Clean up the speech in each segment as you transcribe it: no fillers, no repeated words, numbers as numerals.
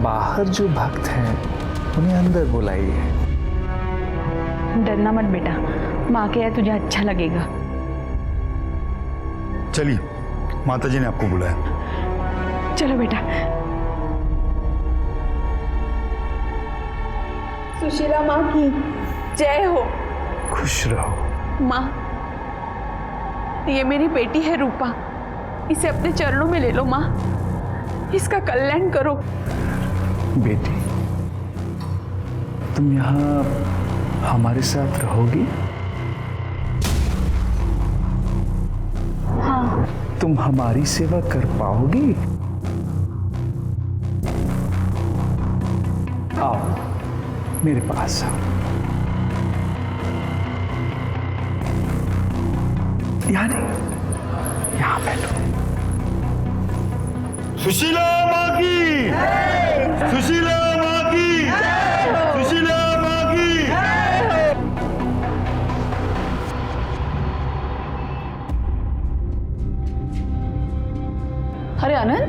बाहर जो भक्त हैं उन्हें अंदर बुलाइए। डरना मत बेटा, माँ के यहाँ तुझे अच्छा लगेगा। चलिए, माताजी ने आपको बुलाया। चलो बेटा। सुशीला माँ की जय हो। खुश रहो। माँ, ये मेरी बेटी है रूपा, इसे अपने चरणों में ले लो माँ, इसका कल्याण करो। बेटी, तुम यहाँ हमारे साथ रहोगी? हाँ। तुम हमारी सेवा कर पाओगी? आओ मेरे पास आओ। यहाँ नहीं, यहाँ बैठो। सुशीला माँ की, सुशीला माँ की, सुशीला माँ की। अरे आनंद,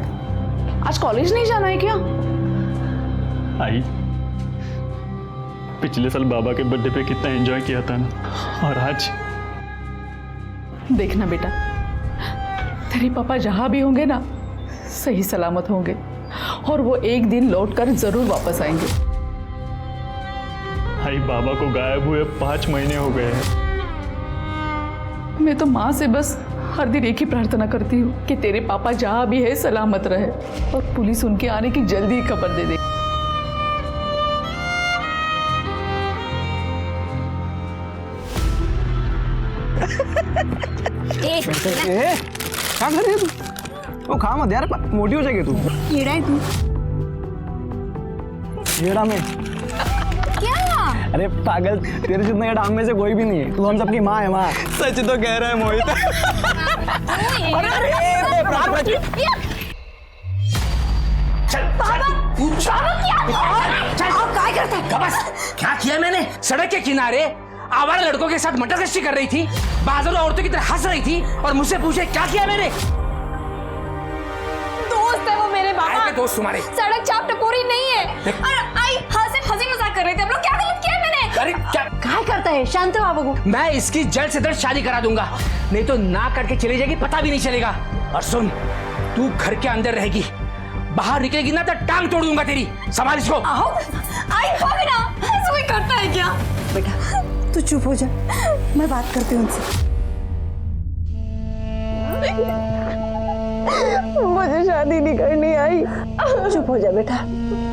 आज कॉलेज नहीं जाना है क्या? आई, पिछले साल बाबा के बर्थडे पे कितना एंजॉय किया था ना, और आज देखना बेटा, तेरे पापा जहां भी होंगे ना, सही सलामत होंगे, और वो एक दिन लौटकर जरूर वापस आएंगे। आई, बाबा को गायब हुए 5 महीने हो गए हैं। मैं तो माँ से बस हर दिन एक ही प्रार्थना करती हूँ कि तेरे पापा जहां भी है सलामत रहे, और पुलिस उनके आने की जल्दी ही खबर दे दे। क्या कर रही है तू? वो खा मत यार, मोटी हो जाएगी तू। कीड़ा है तू। येड़ा में क्या? अरे पागल, तेरे जितना ये डांग में से कोई भी नहीं है। तू हम सबकी माँ है। माँ सच तो कह रहा है मोहित। क्या किया मैंने? सड़क के किनारे आवारा लड़कों के साथ मटर गश्ती कर रही थी, बाजारों औरतों की तरह हंस रही थी, और मुझसे पूछे क्या किया मैंने? दोस्त है वो मेरे बाबा। दोस्त तुम्हारे? सड़क चाप टपोरी नहीं है। और आई हंसी मजाक कर रहे थे हम लोग। क्या गलत किया मैंने? अरे क्या करता है? शांत हो बाबू। मैं इसकी जल्द से जल्द शादी करा दूंगा, नहीं तो ना करके चली जाएगी, पता भी नहीं चलेगा। और सुन, तू घर के अंदर रहेगी, बाहर निकलेगी ना तो टांग तोड़ दूंगा तेरी। संभाल इसको। आओ, आई भाभी ना, ऐसा कोई करता है क्या? बेटा तू चुप हो जा, मैं बात करती हूँ उनसे। मुझे शादी नहीं करनी आई। चुप हो जा बेटा,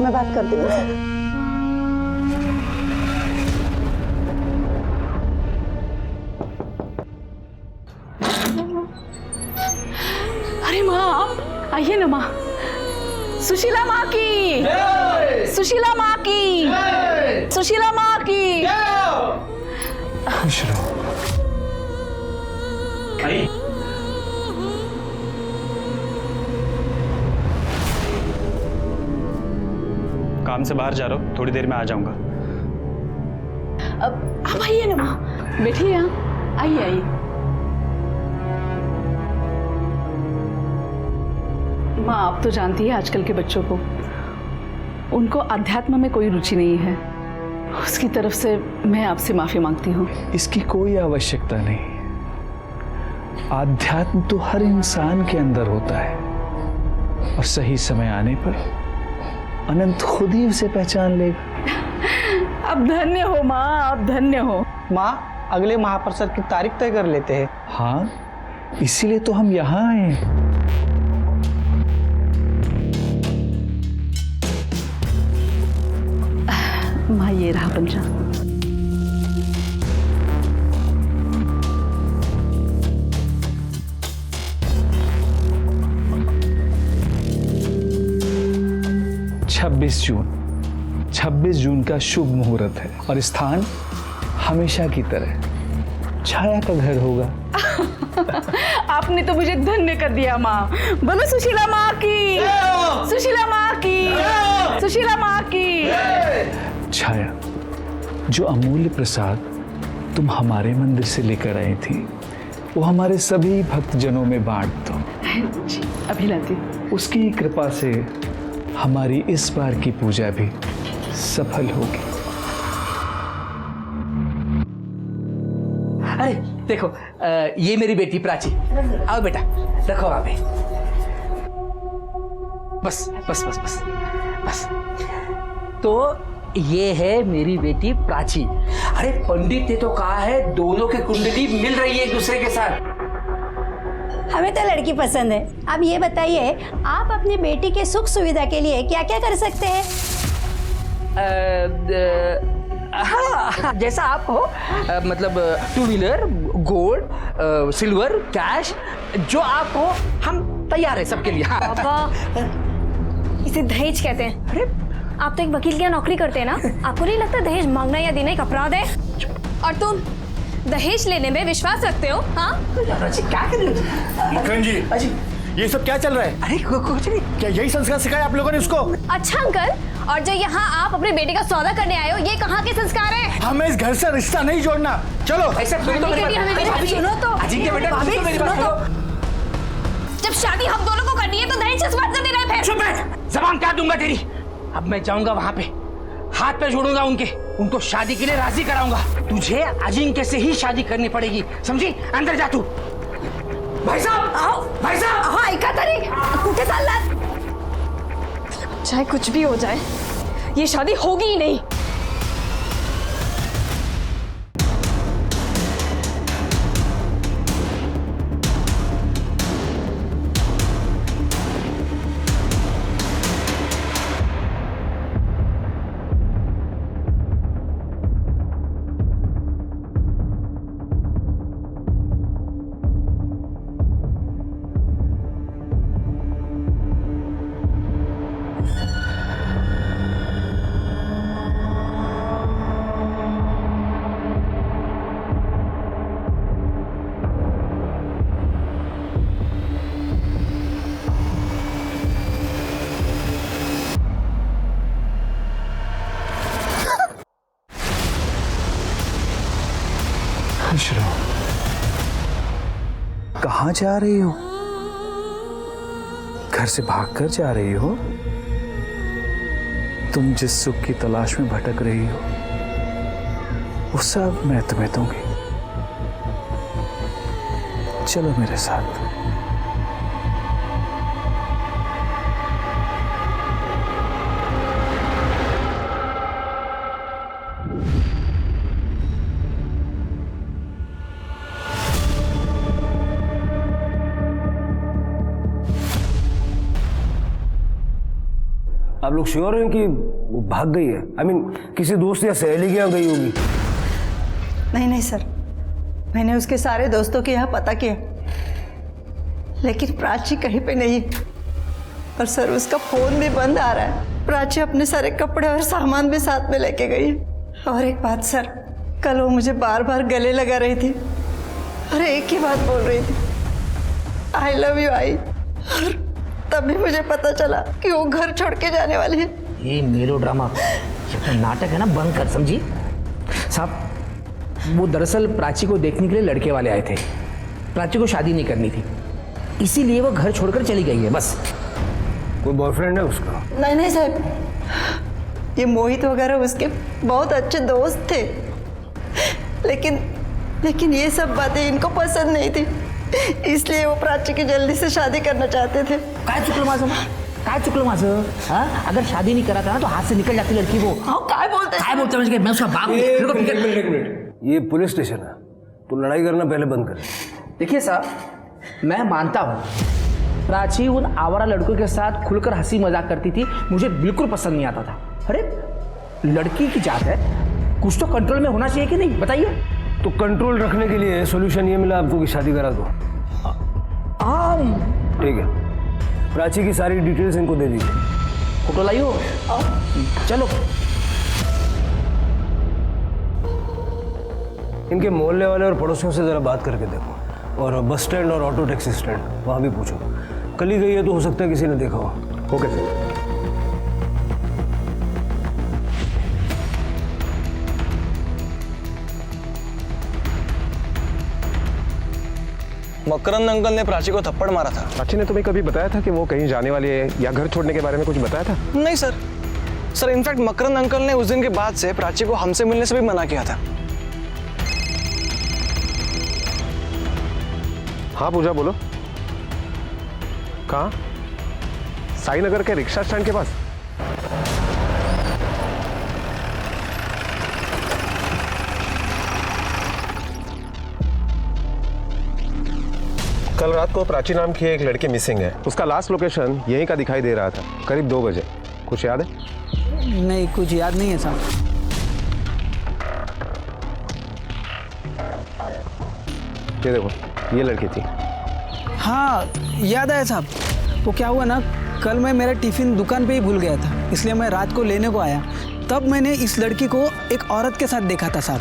मैं बात करती हूँ उनसे। अरे माँ, आइए ना माँ। सुशीला माँ की, सुशीला माँ की, सुशीला माँ की। खुश रहो। काम से बाहर जा रहा हूँ, थोड़ी देर में आ जाऊंगा। अब आप आइए ना माँ, बैठिए यहाँ, आइए आइए। माँ, आप तो जानती है आजकल के बच्चों को, उनको अध्यात्म में कोई रुचि नहीं है। उसकी तरफ से मैं आपसे माफी मांगती हूँ। इसकी कोई आवश्यकता नहीं। आध्यात्म तो हर इंसान के अंदर होता है, और सही समय आने पर अनंत खुद ही उसे पहचान लेगा। अब धन्य हो माँ, आप धन्य हो। माँ, अगले महाप्रसाद की तारीख तय कर लेते हैं। हाँ, इसीलिए तो हम यहाँ आए हैं। माँ, ये रहा पंचांग। छब्बीस जून का शुभ मुहूर्त है, और स्थान हमेशा की तरह छाया का घर होगा। आपने तो मुझे धन्य कर दिया माँ। बोलो सुशीला माँ की, सुशीला माँ की, सुशीला माँ की। छाया, जो अमूल्य प्रसाद तुम हमारे मंदिर से लेकर आई थी, वो हमारे सभी भक्तजनों में बांट दो। अभी लाती। उसकी कृपा से हमारी इस बार की पूजा भी सफल होगी। अरे देखो, ये मेरी बेटी प्राची। आओ बेटा, रखो वहां पे। बस बस बस बस बस। तो ये है मेरी बेटी प्राची। अरे पंडित ने तो कहा है दोनों की कुंडली मिल रही है एक दूसरे के साथ। हमें तो लड़की पसंद है। अब ये बताइए, आप अपनी बेटी के सुख सुविधा के लिए क्या क्या कर सकते हैं? हाँ, जैसा आप हो, मतलब 2 व्हीलर, गोल्ड, सिल्वर, कैश, जो आप हो हम तैयार है सबके लिए। हाँ। पापा, इसे दहेज कहते हैं। अरे आप तो एक वकील की यहाँ नौकरी करते हैं ना, आपको नहीं लगता दहेज मांगना या देना एक अपराध है? और तुम दहेज लेने में विश्वास रखते हो? हाँ, क्या कर रहे हो? लखन जी, अजी, ये सब क्या चल रहा है? अरे कुछ नहीं। क्या यही संस्कार सिखाया आप लोगों ने उसको? अच्छा अंकल, और जो यहाँ आप अपने बेटे का सौदा करने आए हो, ये कहाँ के संस्कार है? हमें इस घर से रिश्ता नहीं जोड़ना। चलो। ऐसा सुनो तो मेरी बात। सुनो तो। अजिंक्य बेटा, सुनो तो मेरी बात। जब शादी हम दोनों को करनी है तो दहेज किस बात से देना है फिर? चुप बैठ, जबान काट दूंगा तेरी। अब मैं जाऊंगा वहां पे, हाथ पे जोड़ूंगा उनको शादी के लिए राजी कराऊंगा। तुझे अजिंक्य से ही शादी करनी पड़ेगी, समझी? अंदर जा तू। भाई साहब आओ, भाई साहब। हाँ, ऐका तरी कुठे चाललात? चाहे कुछ भी हो जाए, ये शादी होगी ही नहीं। खुश रहो। कहाँ जा रही हो? घर से भागकर जा रही हो? तुम जिस सुख की तलाश में भटक रही हो, वो सब मैं तुम्हें दूंगी। चलो मेरे साथ। आप लोग श्योर हैं कि वो भाग गई है? I mean, किसी दोस्त या सहेली के यहाँ गई होगी? नहीं नहीं सर, मैंने उसके सारे दोस्तों के यहाँ पता किया, लेकिन प्राची कहीं पे नहीं। और सर उसका फोन भी बंद आ रहा है। प्राची अपने सारे कपड़े और सामान भी साथ में लेके गई है। और एक बात सर, कल वो मुझे बार बार गले लगा रही थी और एक ही बात बोल रही थी, आई लव यू आई। और तभी मुझे पता चला कि वो घर छोड़ के जाने वाली है। ये मेलोड्रामा, ये नाटक है ना, बंद कर, समझी? साहब, वो दरअसल प्राची को देखने के लिए लड़के वाले आए थे। प्राची को शादी नहीं करनी थी, इसीलिए वो घर छोड़कर चली गई है, बस। कोई बॉयफ्रेंड है उसका? नहीं नहीं साहब, ये मोहित वगैरह उसके बहुत अच्छे दोस्त थे, लेकिन ये सब बातें इनको पसंद नहीं थी, इसलिए वो प्राची की जल्दी से शादी करना चाहते थे। काय चुकलं माझं? हाँ, अगर शादी नहीं कराता ना तो हाथ से निकल जाती लड़की वो। हाँ, काय बोलते हैं? मैं उसका बाप हूँ। मेरे को फिक्र- एक मिनट, ये पुलिस स्टेशन है, तो लड़ाई करना पहले बंद कर। देखिए साहब, मैं मानता हूँ प्राची उन आवारा लड़कों के साथ खुलकर हंसी मजाक करती थी, मुझे बिल्कुल पसंद नहीं आता था। अरे लड़की की जात है, कुछ तो कंट्रोल में होना चाहिए कि नहीं, बताइए? तो कंट्रोल रखने के लिए सोल्यूशन ये मिला आपको कि शादी करा दो। ठीक है, प्राची की सारी डिटेल्स इनको दे दीजिए। फोटो लाइयो, चलो। इनके मोहल्ले वाले और पड़ोसियों से जरा बात करके देखो, और बस स्टैंड और ऑटो टैक्सी स्टैंड वहाँ भी पूछो। कल ही गई है तो हो सकता है किसी ने देखा हो। Okay sir. मकरंद अंकल ने प्राची को थप्पड़ मारा था। प्राची ने तुम्हें कभी बताया था कि वो कहीं जाने वाली है या घर छोड़ने के बारे में कुछ बताया था? नहीं सर। सर इनफैक्ट मकरंद अंकल ने उस दिन के बाद से प्राची को हमसे मिलने से भी मना किया था। हाँ पूजा बोलो। कहाँ? साई नगर के रिक्शा स्टैंड के पास। कल रात को प्राची नाम की एक लड़की मिसिंग है। उसका लास्ट लोकेशन यहीं का दिखाई दे रहा था, करीब 2 बजे। कुछ याद है? नहीं, कुछ याद नहीं है साहब। ये देखो, ये लड़की थी। हाँ याद आया साहब। वो क्या हुआ ना, कल मैं मेरा टिफिन दुकान पे ही भूल गया था, इसलिए मैं रात को लेने को आया। तब मैंने इस लड़की को एक औरत के साथ देखा था साहब।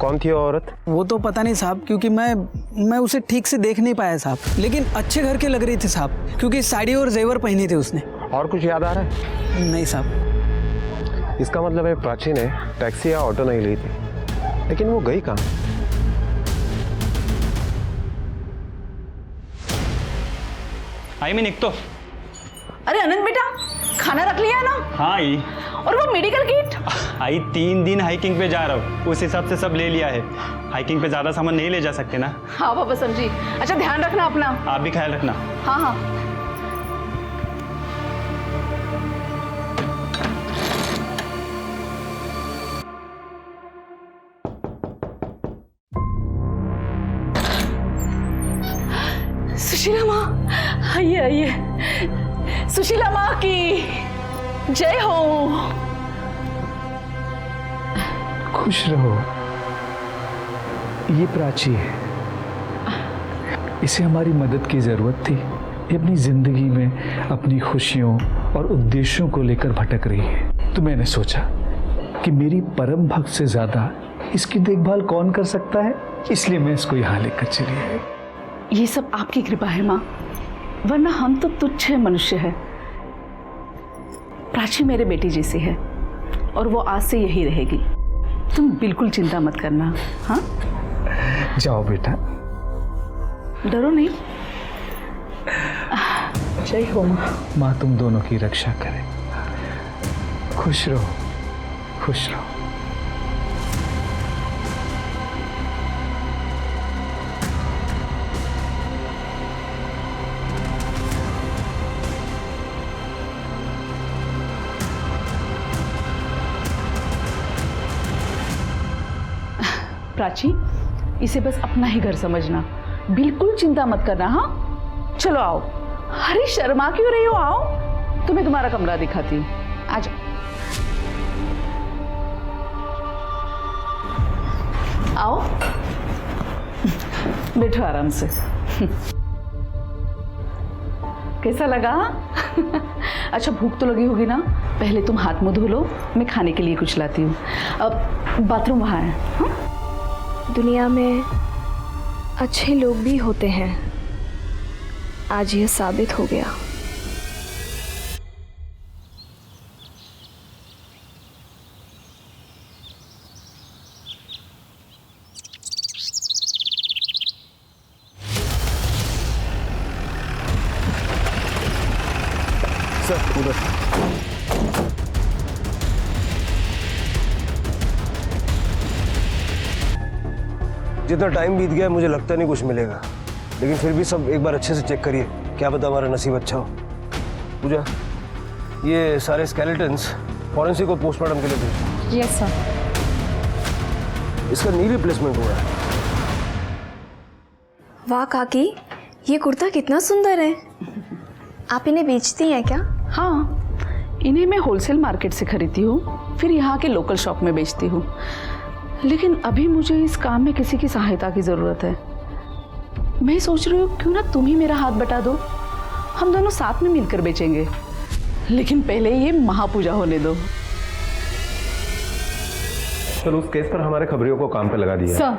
कौन थी वो औरत? वो तो पता नहीं साहब, क्योंकि मैं उसे ठीक से देख नहीं पाया साहब, लेकिन अच्छे घर की लग रही थी साहब, क्योंकि साड़ी और जेवर पहनी थी उसने। और कुछ याद आ रहा है? नहीं साहब। इसका मतलब है प्राची ने टैक्सी या ऑटो नहीं ली थी, लेकिन वो गई कहाँ? आई मैं निकतो। अरे अनंत बेटा, खाना रख लिया ना? हाँ आई। और वो मेडिकल किट? आई 3 दिन हाइकिंग पे जा रहा हूँ, उस हिसाब से सब ले लिया है। हाइकिंग पे ज्यादा सामान नहीं ले जा सकते ना। हाँ बाबा समझी। अच्छा ध्यान रखना अपना। आप भी ख्याल रखना। हाँ हाँ। सुशीला माँ, आइए आइए। सुशीला माँ की जय हो। खुश रहो। ये प्राची है, इसे हमारी मदद की जरूरत थी। ये अपनी जिंदगी में अपनी खुशियों और उद्देश्यों को लेकर भटक रही है, तो मैंने सोचा कि मेरी परम भक्त से ज्यादा इसकी देखभाल कौन कर सकता है, इसलिए मैं इसको यहाँ लेकर चली आई। ये सब आपकी कृपा है माँ, वरना हम तो तुच्छ मनुष्य है। प्राची मेरे बेटी जैसी है और वो आज से यही रहेगी। तुम बिल्कुल चिंता मत करना। हाँ जाओ बेटा, डरो नहीं। जय हो माँ। माँ तुम दोनों की रक्षा करे। खुश रहो, खुश रहो। प्राची, इसे बस अपना ही घर समझना, बिल्कुल चिंता मत करना। हाँ चलो आओ। अरे शर्मा क्यों रही हो, आओ, तुम्हें तुम्हारा कमरा दिखाती हूँ। आ जाओ। आओ, बैठो आराम से। कैसा लगा? अच्छा भूख तो लगी होगी ना, पहले तुम हाथ मुंह धो लो, मैं खाने के लिए कुछ लाती हूँ। अब बाथरूम वहाँ है। हाँ? दुनिया में अच्छे लोग भी होते हैं, आज यह साबित हो गया। सर उधर। जितना टाइम बीत गया मुझे लगता नहीं कुछ मिलेगा, लेकिन फिर भी सब एक बार अच्छे से चेक करिए, क्या पता हमारा नसीब अच्छा हो। पूजा, ये सारे स्केलेटन्स फॉरेंसिक को पोस्टमार्टम के लिए भेज। Yes sir. इसका नी रिप्लेसमेंट हुआ है। वाह काकी, ये कुर्ता कितना सुंदर है। आप इन्हें बेचती हैं क्या? हाँ, इन्हें मैं होलसेल मार्केट से खरीदती हूँ, फिर यहाँ के लोकल शॉप में बेचती हूँ। लेकिन अभी मुझे इस काम में किसी की सहायता की ज़रूरत है। मैं सोच रही हूँ क्यों ना तुम ही मेरा हाथ बटा दो, हम दोनों साथ में मिलकर बेचेंगे। लेकिन पहले ये महापूजा होने दो। चलो उस केस पर हमारे खबरियों को काम पे लगा दिया। सर,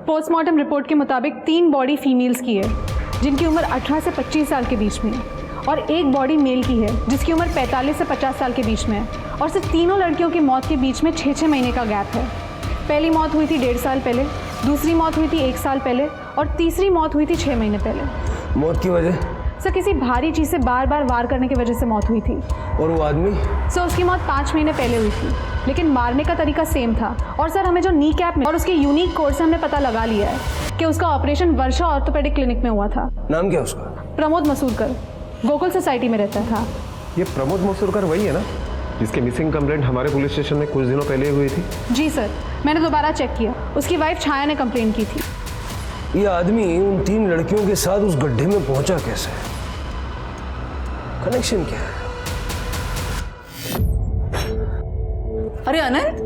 पोस्टमार्टम रिपोर्ट के मुताबिक 3 बॉडी फीमेल्स की है जिनकी उम्र 18 से 25 साल के बीच में है, और 1 बॉडी मेल की है जिसकी उम्र 45 से 50 साल के बीच में है, और सिर्फ तीनों लड़कियों की मौत के बीच में 6-6 महीने का गैप है। पहली मौत हुई थी 1.5 साल पहले, दूसरी मौत हुई थी 1 साल पहले और तीसरी मौत हुई थी 6 महीने पहले। मौत की वजह? सर किसी भारी चीज़ से बार बार वार करने की वजह से मौत हुई थी। और वो आदमी? सर उसकी मौत 5 महीने पहले हुई थी, लेकिन मारने का तरीका सेम था। और सर हमें जो नी कैप और उसके यूनिक कोड से हमने पता लगा लिया है कि उसका ऑपरेशन वर्षा ऑर्थोपेडिक क्लिनिक में हुआ था। नाम क्या उसका? प्रमोद मसूरकर, गोकुल सोसाइटी में रहता था। ये प्रमोद मसूरकर वही है ना जिसकी मिसिंग कंप्लेंट हमारे पुलिस स्टेशन में कुछ दिनों पहले हुई थी? जी सर, मैंने दोबारा चेक किया, उसकी वाइफ छाया ने कंप्लेंट की थी। ये आदमी उन 3 लड़कियों के साथ उस गड्ढे में पहुंचा कैसे? कनेक्शन क्या है? अरे अनंत,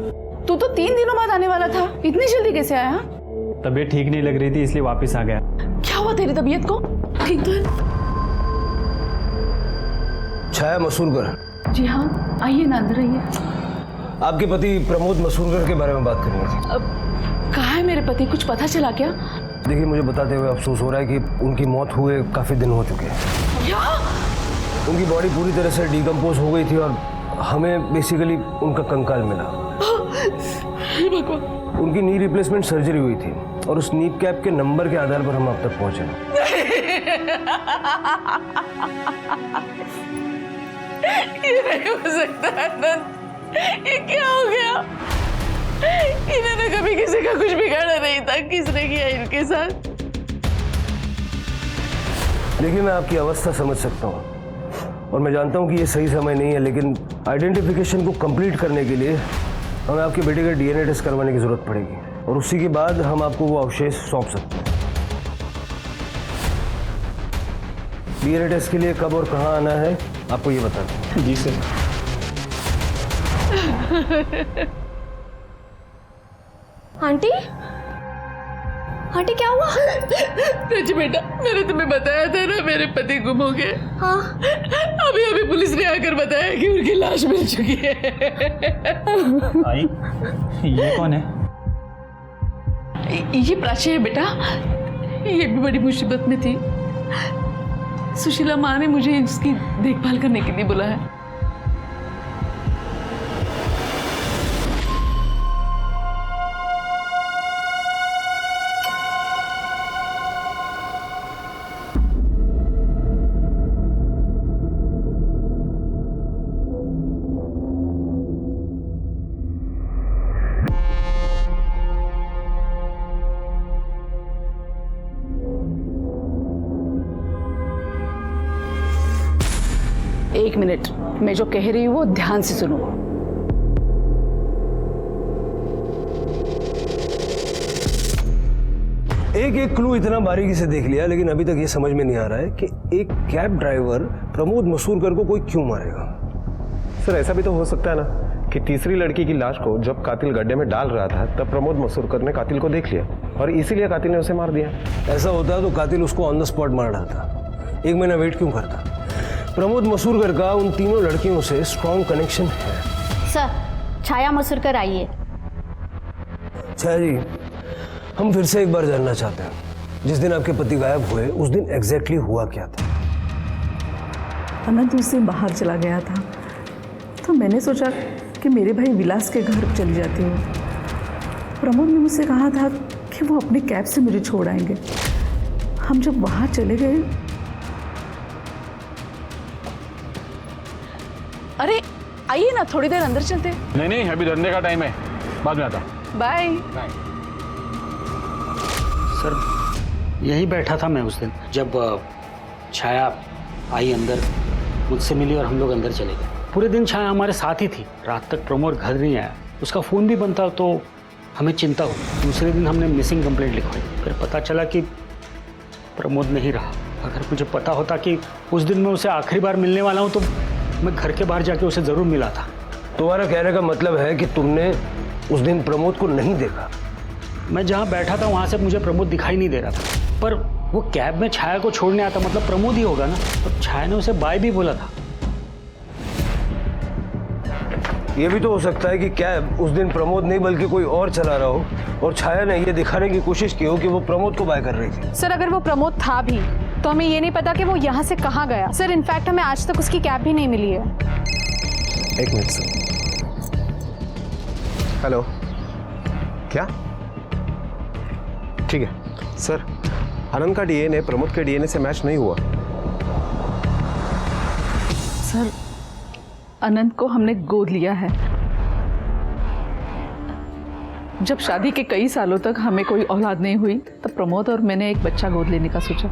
तू तो 3 दिनों बाद आने वाला था, इतनी जल्दी कैसे आया? तबीयत ठीक नहीं लग रही थी इसलिए वापस आ गया। क्या हुआ तेरी तबीयत को? ठीक तो है? छाया मसूरकर? जी हाँ, आइए ना, अंदर आइए। आपके पति प्रमोद मसूरकर के बारे में बात करनी थी। अब कहाँ है मेरे पति, कुछ पता चला क्या? देखिए, मुझे बताते हुए अफसोस हो रहा है कि उनकी मौत हुए काफ़ी दिन हो चुके हैं। क्या? उनकी बॉडी पूरी तरह से डिकम्पोज हो गई थी और हमें बेसिकली उनका कंकाल मिला। उनकी नी रिप्लेसमेंट सर्जरी हुई थी और उस नी कैप के नंबर के आधार पर हम अब तक पहुंचे। ये नहीं हो सकता अनंत, ये क्या हो गया? इन्होंने कभी किसी का कुछ बिगाड़ा नहीं था, किसने किया इनके साथ? देखिए, मैं आपकी अवस्था समझ सकता हूँ और मैं जानता हूँ कि ये सही समय नहीं है, लेकिन आइडेंटिफिकेशन को कंप्लीट करने के लिए हमें आपके बेटे का DNA टेस्ट करवाने की जरूरत पड़ेगी और उसी के बाद हम आपको वो अवशेष सौंप सकते हैं। DNA टेस्ट के लिए कब और कहाँ आना है आपको ये बता दें। जी सर। आंटी, आंटी क्या हुआ? रज बेटा, मैंने तुम्हें बताया था ना मेरे पति गुम हो गए। हाँ। अभी अभी पुलिस ने आकर बताया कि उनकी लाश मिल चुकी है। आई, ये कौन है? ये प्राची है बेटा, ये भी बड़ी मुसीबत में थी। सुशीला माँ ने मुझे इसकी देखभाल करने के लिए बुलाया है। एक मिनट, मैं जो कह रही हूँ वो ध्यान से सुनो। एक क्लू इतना बारीकी से देख लिया, लेकिन अभी तक ये समझ में नहीं आ रहा है कि एक कैब ड्राइवर प्रमोद मसूरकर को कोई क्यों मारेगा। सर, ऐसा भी तो हो सकता है ना कि तीसरी लड़की की लाश को जब कातिल गड्ढे में डाल रहा था तब प्रमोद मसूरकर ने कातिल को देख लिया और इसीलिए कातिल ने उसे मार दिया। ऐसा होता तो कातिल उसको ऑन द स्पॉट मार डालता, 1 महीना वेट क्यों करता? प्रमोद मसूरकर का उन तीनों लड़कियों से स्ट्रॉन्ग कनेक्शन है। सर, छाया मसूरकर आई है। छाया जी, हम फिर से एक बार जानना चाहते हैं, जिस दिन आपके पति गायब हुए उस दिन एग्जैक्टली हुआ क्या था? अनंत उस दिन बाहर चला गया था, तो मैंने सोचा कि मेरे भाई विलास के घर चली जाती हूँ। प्रमोद ने मुझसे कहा था कि वो अपनी कैब से मुझे छोड़ आएंगे। हम जब वहाँ चले गए, अरे आइए ना, थोड़ी देर अंदर चलते। नहीं, अभी धंधे का टाइम है, बाद में आता। बाय। सर, यही बैठा था मैं उस दिन जब छाया आई अंदर, मुझसे मिली और हम लोग अंदर चले गए। पूरे दिन छाया हमारे साथ ही थी। रात तक प्रमोद घर नहीं आया, उसका फ़ोन भी बंद था, तो हमें चिंता हुई। दूसरे दिन हमने मिसिंग कंप्लेंट लिखवाई, फिर पता चला कि प्रमोद नहीं रहा। अगर मुझे पता होता कि उस दिन मैं उसे आखिरी बार मिलने वाला हूँ तो मैं घर के बाहर जाके उसे ज़रूर मिला था। तुम्हारा कहने का मतलब है कि तुमने उस दिन प्रमोद को नहीं देखा? मैं जहाँ बैठा था वहाँ से मुझे प्रमोद दिखाई नहीं दे रहा था, पर वो कैब में छाया को छोड़ने आता, मतलब प्रमोद ही होगा ना। और छाया ने उसे बाय भी बोला था। ये भी तो हो सकता है कि कैब उस दिन प्रमोद नहीं बल्कि कोई और चला रहा हो और छाया ने ये दिखाने की कोशिश की हो कि वो प्रमोद को बाय कर रही थी। सर, अगर वो प्रमोद था भी तो हमें ये नहीं पता कि वो यहाँ से कहाँ गया। सर, इनफैक्ट हमें आज तक उसकी कैब भी नहीं मिली है। 1 मिनट सर। हेलो, क्या? ठीक है सर, आनंद का डीएनए प्रमोद के डीएनए से मैच नहीं हुआ। सर, अनंत को हमने गोद लिया है। जब शादी के कई सालों तक हमें कोई औलाद नहीं हुई तब प्रमोद और मैंने एक बच्चा गोद लेने का सोचा।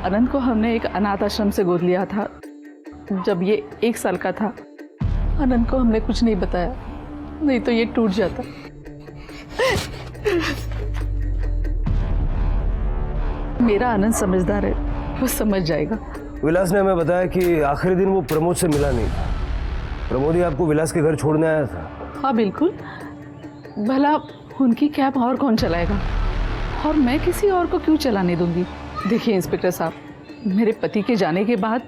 अनंत को हमने एक अनाथ आश्रम से गोद लिया था। जब ये 1 साल का था, अनंत को हमने कुछ नहीं बताया, नहीं तो ये टूट जाता। मेरा आनंद समझदार है, वो समझ जाएगा। विलास ने हमें बताया कि आखिरी दिन वो प्रमोद से मिला नहीं। प्रमोद ही आपको विलास के घर छोड़ने आया था। हाँ बिल्कुल, भला उनकी कैब और कौन चलाएगा, और मैं किसी और को क्यों चलाने दूंगी। देखिए इंस्पेक्टर साहब, मेरे पति के जाने के बाद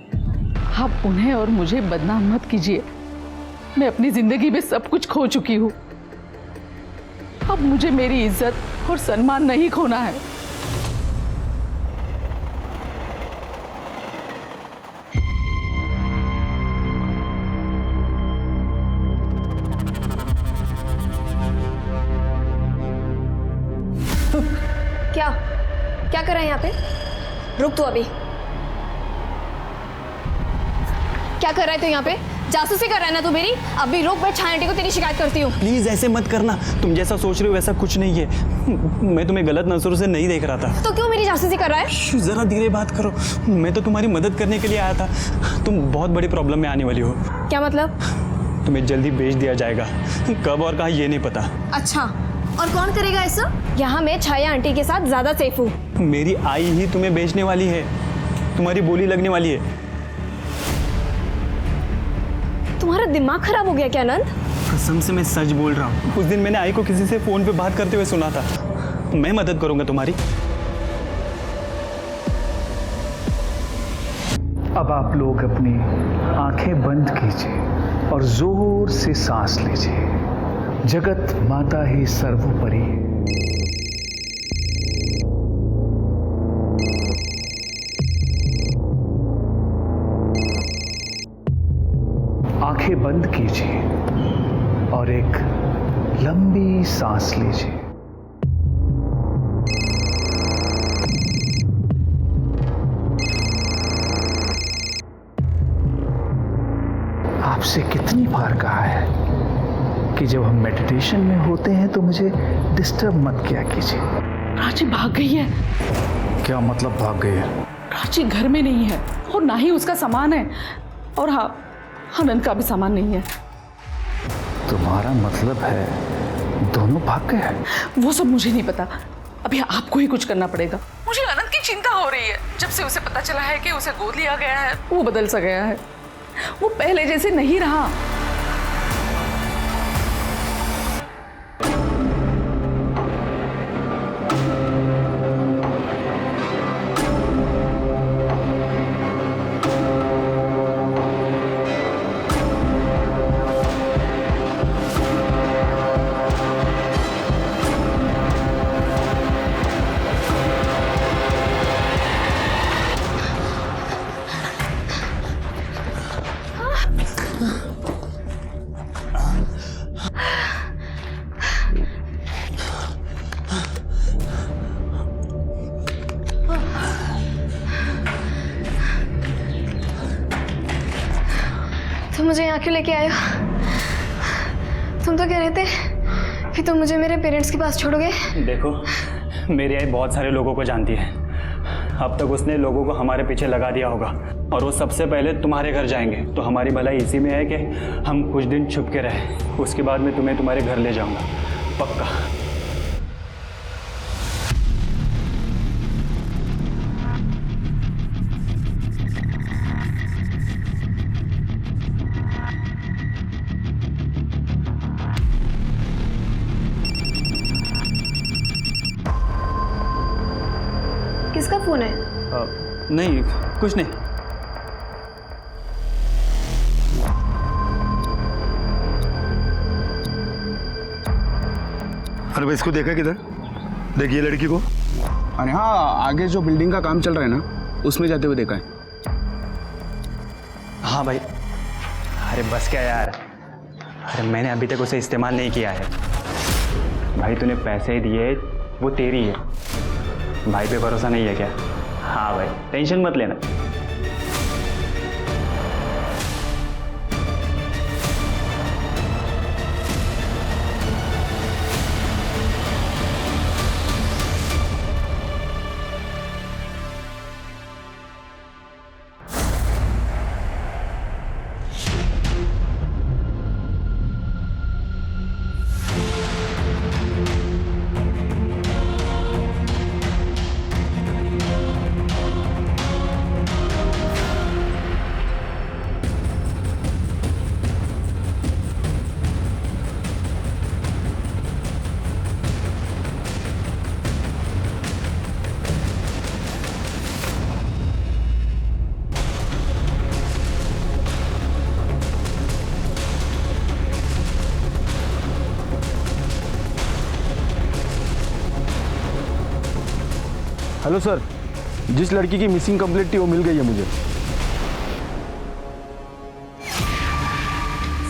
आप उन्हें और मुझे बदनाम मत कीजिए। मैं अपनी जिंदगी में सब कुछ खो चुकी हूँ। अब मुझे मेरी इज्जत और सम्मान नहीं खोना है। क्या क्या कर रहा है यहाँ पे? रुक तू अभी। क्या कर रहा है तू यहाँ पे? जासूसी कर रहा है ना तू मेरी? अभी रुक, मैं छाया आंटी को तेरी शिकायत करती हूँ। प्लीज ऐसे मत करना, तुम जैसा सोच रहे हो वैसा कुछ नहीं है। मैं तुम्हें गलत नजरों से नहीं देख रहा था। तो क्यों मेरी जासूसी कर रहा है? जरा धीरे बात करो, मैं तो तुम्हारी मदद करने के लिए आया था। तुम बहुत बड़ी प्रॉब्लम में आने वाली हो। क्या मतलब? तुम्हें जल्दी बेच दिया जाएगा, कब और कहाँ ये नहीं पता। अच्छा, और कौन करेगा ऐसा? यहाँ मैं छाया आंटी के साथ ज्यादा सेफ हूँ। मेरी आई ही तुम्हें बेचने वाली है, तुम्हारी बोली लगने वाली है। तुम्हारा दिमाग खराब हो गया क्या आनंद? कसम से मैं सच बोल रहा हूँ। उस दिन मैंने आई को किसी से फोन पे बात करते हुए सुना था। मैं मदद करूंगा तुम्हारी। अब आप लोग अपनी आंखें बंद कीजिए और जोर से सांस लीजिए। जगत माता ही सर्वोपरि है। आंखें बंद कीजिए और एक लंबी सांस लीजिए। आपसे कितनी बार कहा है कि जब हम मेडिटेशन में होते हैं तो मुझे डिस्टर्ब मत किया कीजिए। प्राची भाग गई है। क्या मतलब भाग गई है? प्राची घर में नहीं है और ना ही उसका सामान है, और हाँ, आनंद का भी सामान नहीं है। तुम्हारा मतलब है दोनों भाग गए हैं? वो सब मुझे नहीं पता, अभी आपको ही कुछ करना पड़ेगा। मुझे आनंद की चिंता हो रही है। जब से उसे पता चला है कि उसे गोद लिया गया है, वो बदल सा गया है। वो पहले जैसे नहीं रहा। तुम मुझे यहाँ क्यों लेके आए हो? तुम तो कह रहे थे कि तुम मुझे मेरे पेरेंट्स के पास छोड़ोगे। देखो, मेरी आई बहुत सारे लोगों को जानती है। अब तक उसने लोगों को हमारे पीछे लगा दिया होगा, और वो सबसे पहले तुम्हारे घर जाएंगे। तो हमारी भलाई इसी में है कि हम कुछ दिन छुप के रहें। उसके बाद मैं तुम्हें तुम्हारे घर ले जाऊंगा, पक्का। किसका फोन है? नहीं, कुछ नहीं। अरे भाई, इसको देखा किधर? देखिए लड़की को। अरे हाँ, आगे जो बिल्डिंग का काम चल रहा है ना, उसमें जाते हुए देखा है। हाँ भाई। अरे बस क्या यार, अरे मैंने अभी तक उसे इस्तेमाल नहीं किया है। भाई तूने पैसे दिए वो तेरी है, भाई पे भरोसा नहीं है क्या? हाँ भाई टेंशन मत लेना। हेलो सर, जिस लड़की की मिसिंग कंप्लेंट थी वो मिल गई है मुझे।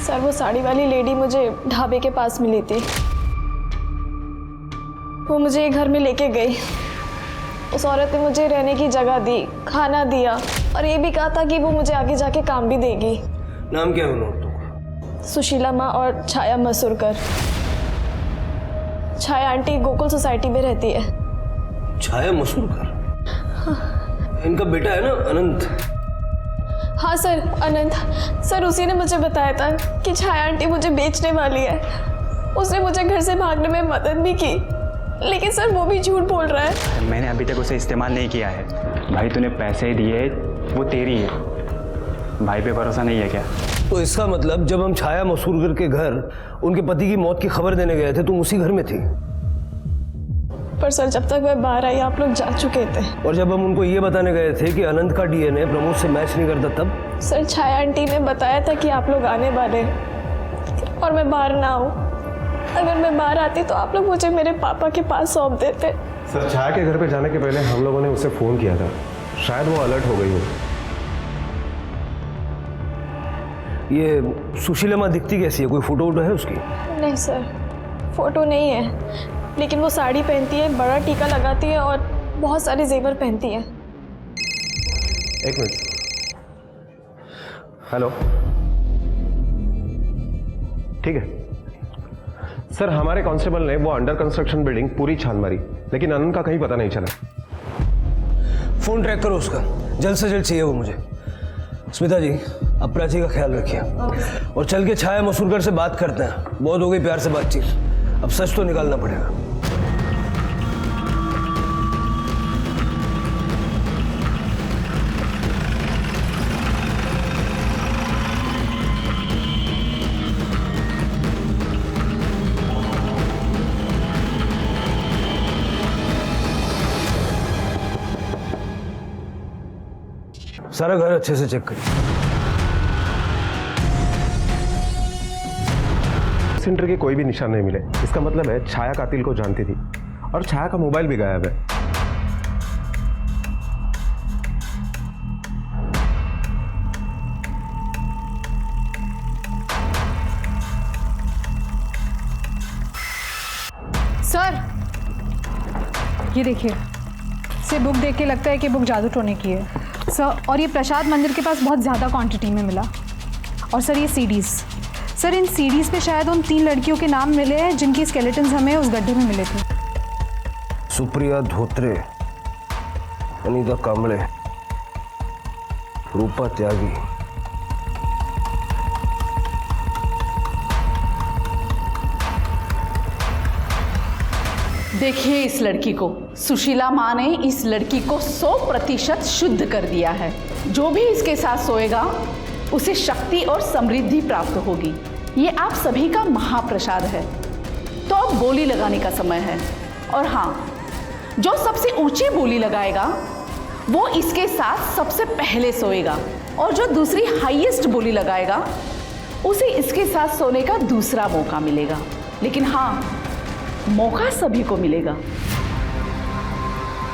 सर वो साड़ी वाली लेडी मुझे ढाबे के पास मिली थी। वो मुझे घर में लेके गई। उस औरत ने मुझे रहने की जगह दी, खाना दिया और ये भी कहा था कि वो मुझे आगे जाके काम भी देगी। नाम क्या है उन औरतों का? सुशीला माँ और छाया मसूरकर। छाया आंटी गोकुल सोसाइटी में रहती है। छाया मसूरकर? इनका बेटा है ना अनंत? हाँ सर, अनंत सर, उसी ने मुझे बताया था कि छाया आंटी मुझे बेचने वाली है। उसने मुझे घर से भागने में मदद भी की, लेकिन सर वो भी झूठ बोल रहा है। मैंने अभी तक उसे इस्तेमाल नहीं किया है। भाई तूने पैसे दिए वो तेरी है, भाई पे भरोसा नहीं है क्या? तो इसका मतलब जब हम छाया मसूरकर के घर उनके पति की मौत की खबर देने गए थे तुम उसी घर में थी? पर सर जब तक मैं बाहर आई आप लोग जा चुके थे। और जब हम उनको ये बताने गए थे कि अनंत का डीएनए प्रमोद से मैच नहीं करता तब? सर छाया आंटी ने बताया था कि आप लोग आने वाले और मैं बाहर ना आऊँ। अगर मैं बाहर आती तो आप लोग मुझे मेरे पापा के पास सौंप देते। सर छाया के घर पे जाने के पहले हम लोगों ने उसे फ़ोन किया था, शायद वो अलर्ट हो गई हो। ये सुशीला माँ दिखती कैसी है? कोई फोटो वोटो है उसकी? नहीं सर, फोटो नहीं है, लेकिन वो साड़ी पहनती है, बड़ा टीका लगाती है और बहुत सारे जेवर पहनती है। एक मिनट। हेलो, ठीक है सर, हमारे कांस्टेबल ने वो अंडर कंस्ट्रक्शन बिल्डिंग पूरी छान मारी, लेकिन अनंत का कहीं पता नहीं चला। फोन ट्रैक करो उसका, जल्द से जल्द चाहिए वो मुझे। स्मिता जी, अब प्राची का ख्याल रखिए और चल के छाया मसूरकर से बात करते हैं। बहुत हो गई प्यार से बातचीत, अब सच तो निकालना पड़ेगा। सारा घर अच्छे से चेक करिए। सेंटर के कोई भी निशान नहीं मिले। इसका मतलब है छाया कातिल को जानती थी और छाया का मोबाइल भी गायब है। सर ये देखिए, इसे बुक देख के लगता है कि बुक जादू टोने की है सर। और ये प्रसाद मंदिर के पास बहुत ज़्यादा क्वांटिटी में मिला। और सर ये सीडीज़, सर इन सीडीज़ पे शायद उन 3 लड़कियों के नाम मिले हैं जिनकी स्केलेटन्स हमें उस गड्ढे में मिले थे। सुप्रिया धोत्रे, अनीता कांबळे, रूपा त्यागी। देखिए इस लड़की को, सुशीला माँ ने इस लड़की को 100% शुद्ध कर दिया है। जो भी इसके साथ सोएगा उसे शक्ति और समृद्धि प्राप्त होगी। ये आप सभी का महाप्रसाद है। तो अब बोली लगाने का समय है। और हाँ, जो सबसे ऊंची बोली लगाएगा वो इसके साथ सबसे पहले सोएगा, और जो दूसरी हाईएस्ट बोली लगाएगा उसे इसके साथ सोने का दूसरा मौका मिलेगा। लेकिन हाँ, मौका सभी को मिलेगा।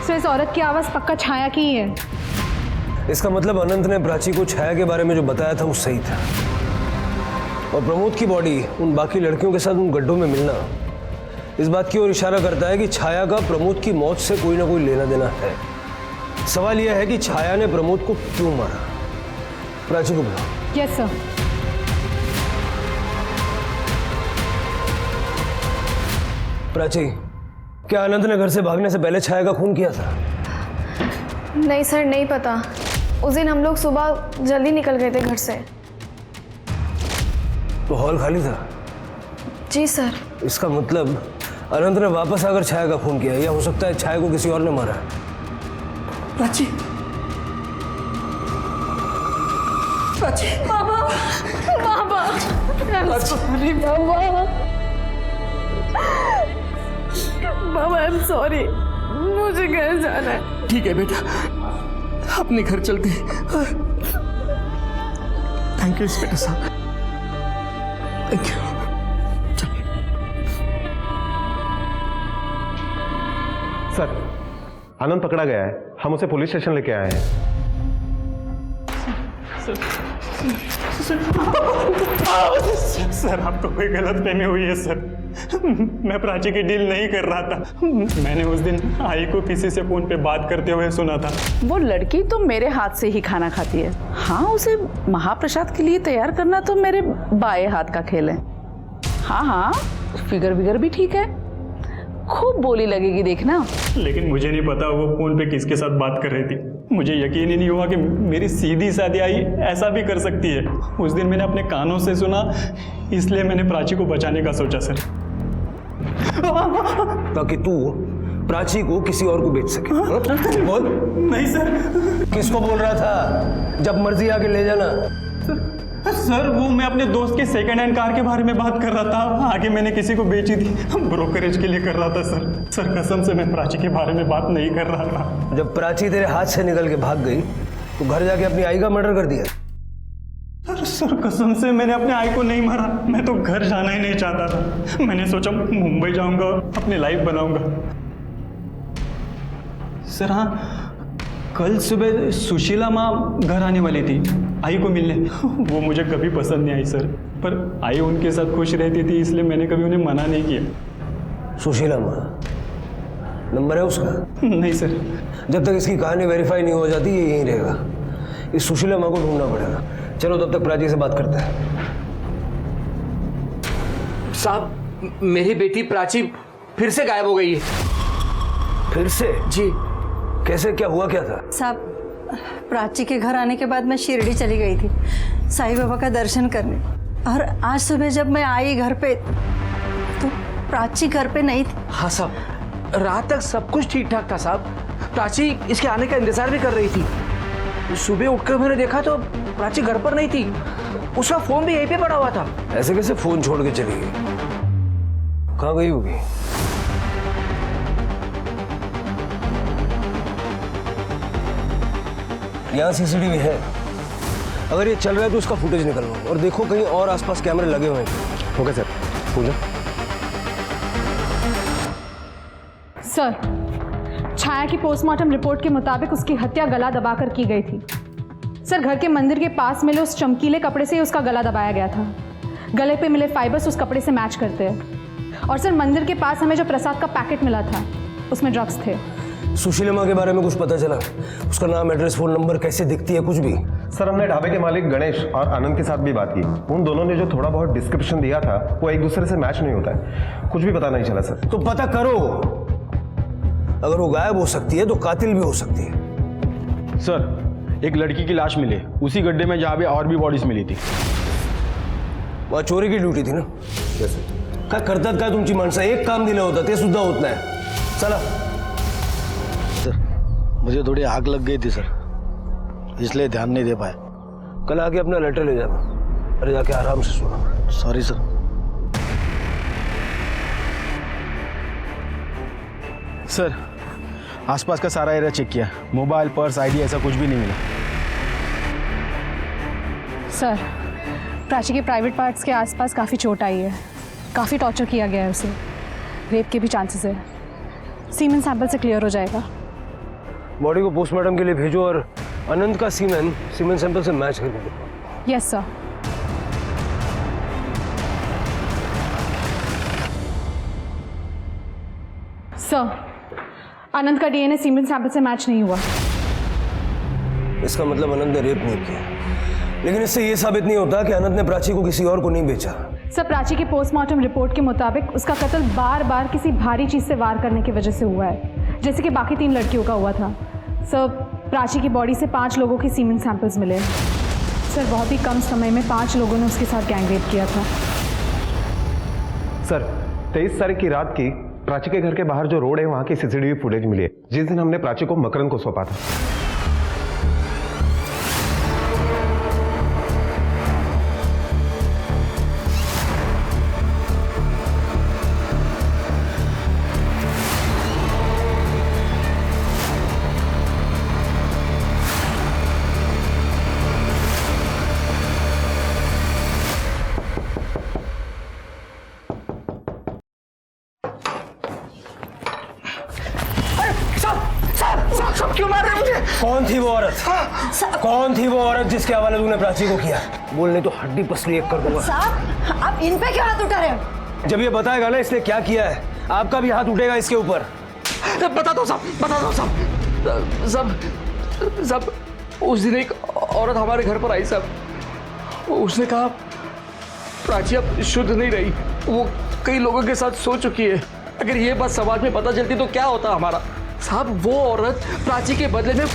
सर इस औरत की आवाज़ पक्का छाया की ही है। इसका मतलब अनंत ने प्राची को छाया के बारे में जो बताया था वो सही था, और प्रमोद की बॉडी उन बाकी लड़कियों के साथ उन गड्ढों में मिलना इस बात की ओर इशारा करता है कि छाया का प्रमोद की मौत से कोई ना कोई लेना देना है। सवाल यह है कि छाया ने प्रमोद को क्यों मारा। प्राची को बुलाओ। Yes sir. प्राची, क्या आनंद ने घर से भागने से पहले छाया का खून किया था? नहीं सर, नहीं पता। उस दिन हम लोग सुबह जल्दी निकल गए थे घर से। तो हॉल खाली था? जी सर। इसका मतलब अनंत ने वापस आकर छाया का खून किया, या हो सकता है छाया को किसी और ने मारा। प्राची, प्राची, बाबा, बाबा, बाबा, आई एम सॉरी, मुझे घर जाना है। ठीक है बेटा, अपने घर चलते हैं। थैंक यू इंस्पेक्टर साहब, थैंक यू। सर, आनंद पकड़ा गया है, हम उसे पुलिस स्टेशन लेके आए हैं। सर, आपको कोई गलतफहमी हुई है सर। मैं प्राची की डील नहीं कर रहा था। मैंने उस दिन आई को किसी से फोन पे बात करते हुए सुना था। वो लड़की तो मेरे हाथ से ही खाना खाती है। हाँ, उसे महाप्रसाद के लिए तैयार करना तो मेरे बाएं हाथ का खेल है। हाँ हाँ, फिगर विगर भी ठीक है, खूब बोली लगेगी देखना। लेकिन मुझे नहीं पता वो फोन पे किसके साथ बात कर रही थी। मुझे यकीन ही नहीं हुआ कि मेरी सीधी सादी आई ऐसा भी कर सकती है। उस दिन मैंने अपने कानों से सुना, इसलिए मैंने प्राची को बचाने का सोचा सर। ताकि तू प्राची को किसी और को बेच सके। बोल। नहीं सर। किसको बोल रहा था? जब मर्जी आके ले जाना। सर, वो मैं अपने दोस्त के सेकंड हैंड कार के बारे में बात कर रहा था। आगे मैंने किसी को बेची थी, ब्रोकरेज के लिए कर रहा था सर। सर, कसम से मैं प्राची के बारे में बात नहीं कर रहा था। जब प्राची तेरे हाथ से निकल के भाग गई तो घर जाके अपनी आई का मर्डर कर दिया। सर, कसम से मैंने अपने आई को नहीं मारा। मैं तो घर जाना ही नहीं चाहता था। मैंने सोचा मुंबई जाऊंगा, अपनी लाइफ बनाऊंगा। सर हाँ, कल सुबह सुशीला माँ घर आने वाली थी आई को मिलने। वो मुझे कभी पसंद नहीं आई सर, पर आई उनके साथ खुश रहती थी, इसलिए मैंने कभी उन्हें मना नहीं किया। सुशीला माँ, नंबर है उसका? नहीं सर। जब तक इसकी कहानी वेरीफाई नहीं हो जाती ये यहीं रहेगा। इस सुशीला माँ को ढूंढना पड़ेगा। चलो तब तक प्राची से बात करते हैं। साहब, मेरी बेटी प्राची फिर से गायब हो गई है। फिर से? जी। कैसे, क्या हुआ, क्या था? साहब, प्राची के घर आने के बाद मैं शिरडी चली गई थी साईं बाबा का दर्शन करने, और आज सुबह जब मैं आई घर पे तो प्राची घर पे नहीं थी। हाँ साहब, रात तक सब कुछ ठीक ठाक था साहब। प्राची इसके आने का इंतजार भी कर रही थी। सुबह उठकर मैंने देखा तो प्राची घर पर नहीं थी। उसका फोन भी यहीं पे पड़ा हुआ था। ऐसे कैसे फोन छोड़ के चली गई? कहाँ गई होगी? यहाँ सीसीटीवी है, अगर ये चल रहा है तो उसका फुटेज निकलवाओ और देखो कहीं और आसपास कैमरे लगे हुए हैं। Okay sir. Puja. Sir, Chhaya की पोस्टमार्टम रिपोर्ट के मुताबिक उसकी हत्या गला दबाकर की गई थी। सर, घर के मंदिर के पास मिले उस चमकीले कपड़े से उसका गला दबाया गया था। गले पे मिले फाइबर्स उस कपड़े से मैच करते हैं। और सर, मंदिर के पास हमें जो प्रसाद का पैकेट मिला था उसमें ड्रग्स थे। सुशीला माँ के बारे में कुछ पता चला? उसका नाम, एड्रेस, फोन नंबर, कैसे दिखती है, कुछ भी? सर, हमने ढाबे के मालिक गणेश और आनंद के साथ भी बात की। उन दोनों ने जो थोड़ा बहुत डिस्क्रिप्शन दिया था वो एक दूसरे से मैच नहीं होता है। कुछ भी पता नहीं चला सर। तो पता करो। अगर वो गायब हो सकती है तो कातिल भी हो सकती है। सर, एक लड़की की लाश मिली उसी गड्ढे में जहाँ पे और भी बॉडीज मिली थी। वहाँ चोरी की ड्यूटी थी ना? काय करतात काय तुमची माणसं? एक काम दिलं होतं ते सुद्धा होत नाही। चला। सर, मुझे थोड़ी आग लग गई थी सर, इसलिए ध्यान नहीं दे पाया। कल आके अपना लेटर ले जाना, अरे जाके आराम से सोना। Sorry sir. सर, आसपास का सारा एरिया चेक किया, मोबाइल, पर्स, आईडी ऐसा कुछ भी नहीं मिला। सर, प्राची के प्राइवेट पार्ट्स के आसपास काफ़ी चोट आई है, काफ़ी टॉर्चर किया गया है उसे, रेप के भी चांसेस है। सीमेन सैंपल से क्लियर हो जाएगा। बॉडी को पोस्टमार्टम के लिए भेजो और अनंत का सीमेन सैंपल से मैच करके दो। Yes sir. सर, अनंत का डीएनए सीमेंट सैंपल से मैच नहीं हुआ। इसका मतलब अनंत ने रेप नहीं किया, लेकिन इससे ये साबित नहीं होता कि अनंत ने प्राची को किसी और को नहीं बेचा। सर, प्राची की पोस्टमार्टम रिपोर्ट के मुताबिक उसका कत्ल बार बार किसी भारी चीज से वार करने की वजह से हुआ है, जैसे कि बाकी 3 लड़कियों का हुआ था। सर, प्राची की बॉडी से 5 लोगों के सीमेंट सैंपल्स मिले। सर, बहुत ही कम समय में 5 लोगों ने उसके साथ गैंग रेप किया था। सर, 23 तारीख की रात की प्राची के घर के बाहर जो रोड है वहां की सीसीटीवी फुटेज मिली है, जिस दिन हमने प्राची को मकरंद को सौंपा था। सब क्यों मार रहे मुझे? कौन थी वो औरत? कौन थी वो औरत जिसके हवाले तूने प्राची को किया? बोलने तो हड्डी पसली एक कर दूंगा। साहब, आप इन पे क्यों हाथ उठा रहे हो? जब ये बताएगा ना इसने क्या किया है, आपका भी हाथ उठेगा इसके ऊपर। बता दो साहब, बता दो साहब। साहब, उस दिन एक औरत हमारे घर पर आई साहब। उसने कहा प्राची अब शुद्ध नहीं रही, वो कई लोगों के साथ सो चुकी है। अगर ये बात समाज में पता चलती तो क्या होता हमारा? साहब, वो औरत प्राची के बदले में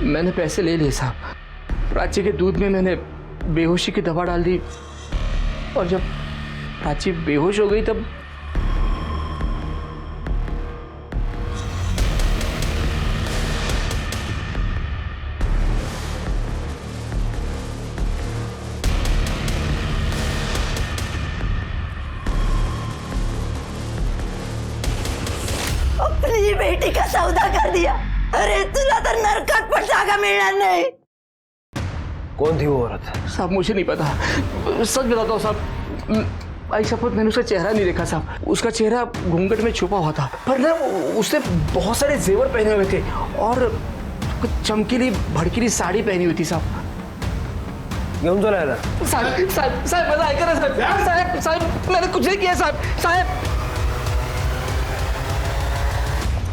मैंने पैसे ले लिए साहब। प्राची के दूध में मैंने बेहोशी की दवा डाल दी और जब प्राची बेहोश हो गई तब अपनी बेटी का सौदा कर दिया। अरे तुला तर नरकात पण जागा मिळणार नाही। कौन थी वो औरत? साहब, मुझे नहीं पता, सच बताता हूँ साहब। आई शपथ, मैंने उसका चेहरा नहीं देखा साहब। उसका चेहरा घूंघट में छुपा हुआ था, पर ना उसने बहुत सारे जेवर पहने हुए थे और चमकीली भड़कीली साड़ी पहनी हुई थी साहब। घेऊन चला यार। साहब साहब साहब, मजा आएगा ना साहब? साहब साहब, मैंने कुछ नहीं किया साहब। साहब,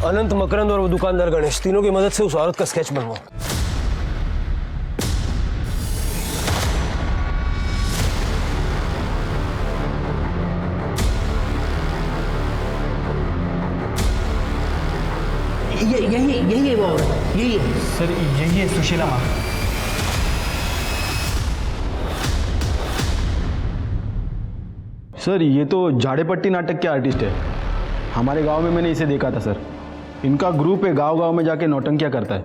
अनंत, मकरंद और वो दुकानदार गणेश, तीनों की मदद से उस औरत का स्केच बनवाओ। यही है वो औरत, यही है सर, यही है सुशीला माँ। सर, ये तो झाड़ेपट्टी नाटक के आर्टिस्ट है। हमारे गांव में मैंने इसे देखा था सर। इनका ग्रुप है, गांव-गांव में जाके नौटंकियां करता है।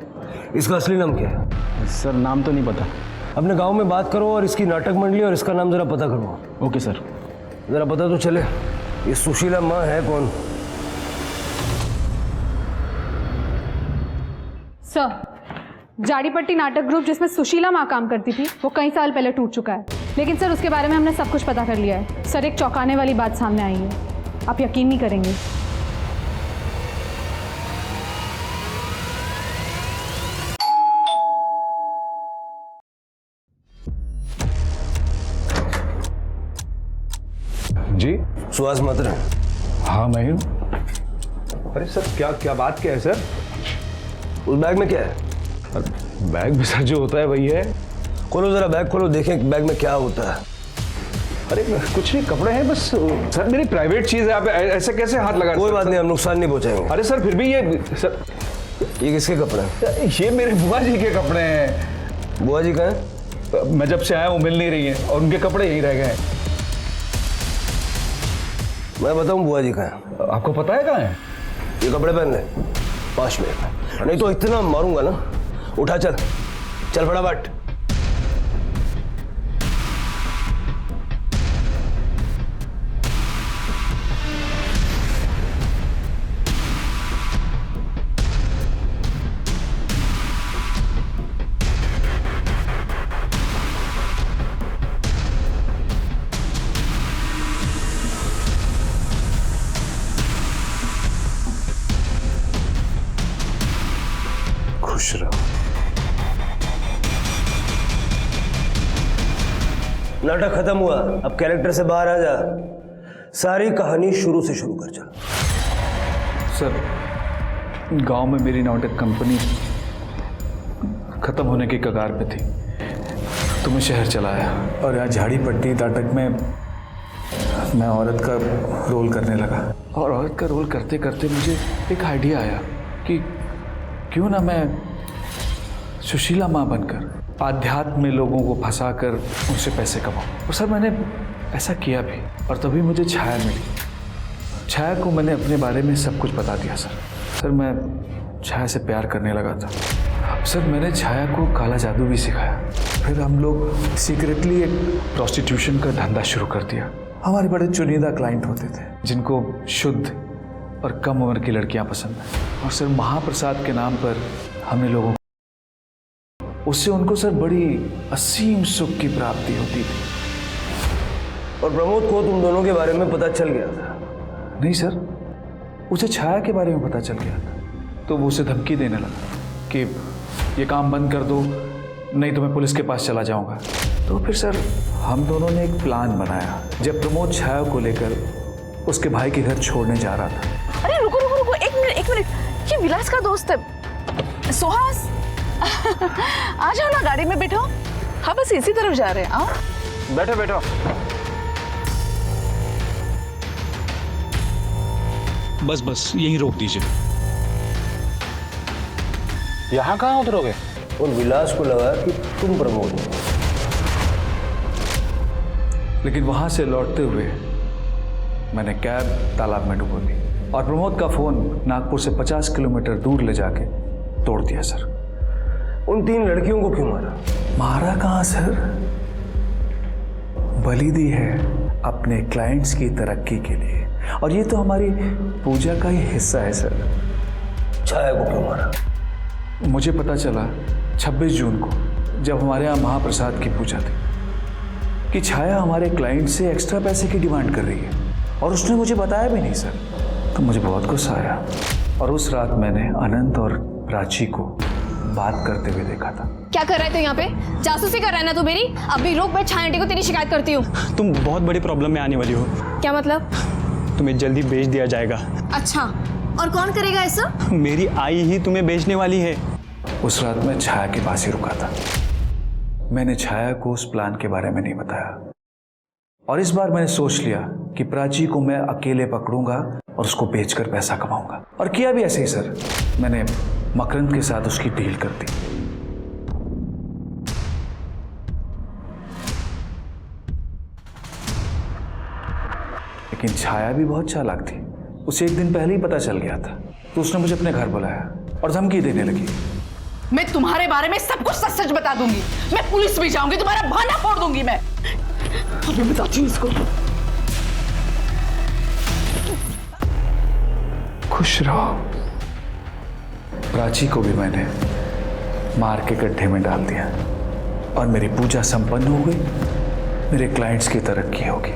इसका असली नाम क्या है? सर, नाम तो नहीं पता। अपने गांव में बात करो और इसकी नाटक मंडली और इसका नाम जरा पता करो। Okay sir. जरा पता तो चले ये सुशीला माँ है कौन? सर, जाड़ीपट्टी नाटक ग्रुप जिसमें सुशीला माँ काम करती थी वो कई साल पहले टूट चुका है, लेकिन सर उसके बारे में हमने सब कुछ पता कर लिया है। सर, एक चौंकाने वाली बात सामने आई है, आप यकीन नहीं करेंगे। जी, सुहास मात्रा। हाँ मैं हूँ। अरे सर, क्या बात क्या है सर? उस बैग में क्या है? बैग में सर जो होता है वही है। खोलो जरा बैग, खोलो, देखें बैग में क्या होता है। अरे कुछ नहीं, कपड़े हैं बस सर, मेरी प्राइवेट चीज है, आप ऐसे कैसे हाथ लगा? कोई बात नहीं, हम नुकसान नहीं पहुंचाएंगे। अरे सर फिर भी ये सर, ये किसके कपड़े हैं? ये मेरे बुआ जी के कपड़े हैं। बुआ जी कहाँ हैं? मैं जब से आया वो मिल नहीं रही है और उनके कपड़े यहीं रह गए हैं। मैं बताऊं बुआ जी कहाँ हैं? आपको पता है कहाँ है? ये कपड़े पहन ले 5 मिनट, नहीं तो इतना मारूंगा ना। उठा, चल चल फटाफट। खुश रहो। नाटक खत्म हुआ, अब कैरेक्टर से बाहर आ जा। सारी कहानी शुरू से शुरू कर चल। सर, गांव में मेरी नाटक कंपनी खत्म होने के कगार पे थी, तो मैं शहर चला आया और यहाँ झाड़ी पट्टी नाटक में मैं औरत का रोल करने लगा। और औरत का रोल करते करते मुझे एक आइडिया आया कि क्यों ना मैं सुशीला माँ बनकर आध्यात्म में लोगों को फंसाकर उनसे पैसे कमाऊं। और सर, मैंने ऐसा किया भी, और तभी मुझे छाया मिली। छाया को मैंने अपने बारे में सब कुछ बता दिया सर, मैं छाया से प्यार करने लगा था। सर, मैंने छाया को काला जादू भी सिखाया। फिर हम लोग सीक्रेटली एक प्रोस्टिट्यूशन का धंधा शुरू कर दिया। हमारे बड़े चुनिंदा क्लाइंट होते थे जिनको शुद्ध और कम उम्र की लड़कियां पसंद हैं। और सर, महाप्रसाद के नाम पर हमने लोगों उससे उनको सर बड़ी असीम सुख की प्राप्ति होती थी। और प्रमोद को तुम दोनों के बारे में पता चल गया था? नहीं सर, उसे छाया के बारे में पता चल गया था, तो वो उसे धमकी देने लगा कि ये काम बंद कर दो, नहीं तो मैं पुलिस के पास चला जाऊंगा। तो फिर सर, हम दोनों ने एक प्लान बनाया। जब प्रमोद छाया को लेकर उसके भाई के घर छोड़ने जा रहा था। अरे रुको रुको रुको, एक मिनट, ये विलास का दोस्त है सुहास। आ जाओ ना, गाड़ी में बैठो। हाँ, बस इसी तरफ जा रहे हैं। आओ, बैठो बैठो। बस यहीं रोक दीजिए। यहाँ कहाँ उतरोगे? और विलास को लगा कि तुम प्रमोद हो। लेकिन वहां से लौटते हुए मैंने कैब तालाब में डुबो दी और प्रमोद का फोन नागपुर से 50 किलोमीटर दूर ले जाके तोड़ दिया सर। उन 3 लड़कियों को क्यों मारा? मारा कहाँ सर, बलि दी है अपने क्लाइंट्स की तरक्की के लिए, और ये तो हमारी पूजा का ही हिस्सा है सर। छाया को क्यों मारा? मुझे पता चला 26 जून को, जब हमारे यहाँ महाप्रसाद की पूजा थी, कि छाया हमारे क्लाइंट से एक्स्ट्रा पैसे की डिमांड कर रही है, और उसने मुझे बताया भी नहीं सर। तो मुझे बहुत गुस्सा आया, और उस रात मैंने अनंत और प्राची को बात करते हुए देखा था। क्या कर रहे थे यहाँ पे? जासूसी कर रहा है ना तू मेरी? अभी रुक, मैं छाया आंटी को तेरी शिकायत करती हूँ। तुम बहुत बड़ी प्रॉब्लम में आने वाली हो। क्या मतलब? तुम्हें जल्दी बेच दिया जाएगा। अच्छा, और कौन करेगा ऐसा? मेरी आई ही तुम्हें बेचने वाली है। उस रात मैं छाया के पास ही रुका था। मैंने छाया को उस प्लान के बारे में नहीं बताया, और इस बार मैंने सोच लिया कि प्राची को मैं अकेले पकड़ूंगा और उसको बेचकर पैसा कमाऊंगा। और किया भी ऐसे ही सर। मैंने मकरंद के साथ उसकी डील कर दी। लेकिन छाया भी बहुत चालाक थी। उसे एक दिन पहले ही पता चल गया था, तो उसने मुझे अपने घर बुलाया और धमकी देने लगी। मैं तुम्हारे बारे में सब कुछ सच सच बता दूंगी। मैं पुलिस भी जाऊंगी, तुम्हारा बहाना फोड़ दूंगी मैं। और मैं बताती हूँ इसको। खुश रहो। प्राची को भी मैंने मार के गड्ढे में डाल दिया, और मेरी पूजा संपन्न हो गई। मेरे क्लाइंट्स की तरक्की होगी,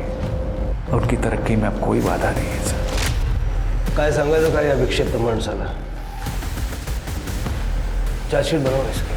और उनकी तरक्की में अब कोई बाधा नहीं है सर। काय सांगायचं काय या विक्षिप्त माणसाला? चार्जशीट बनवा इसकी।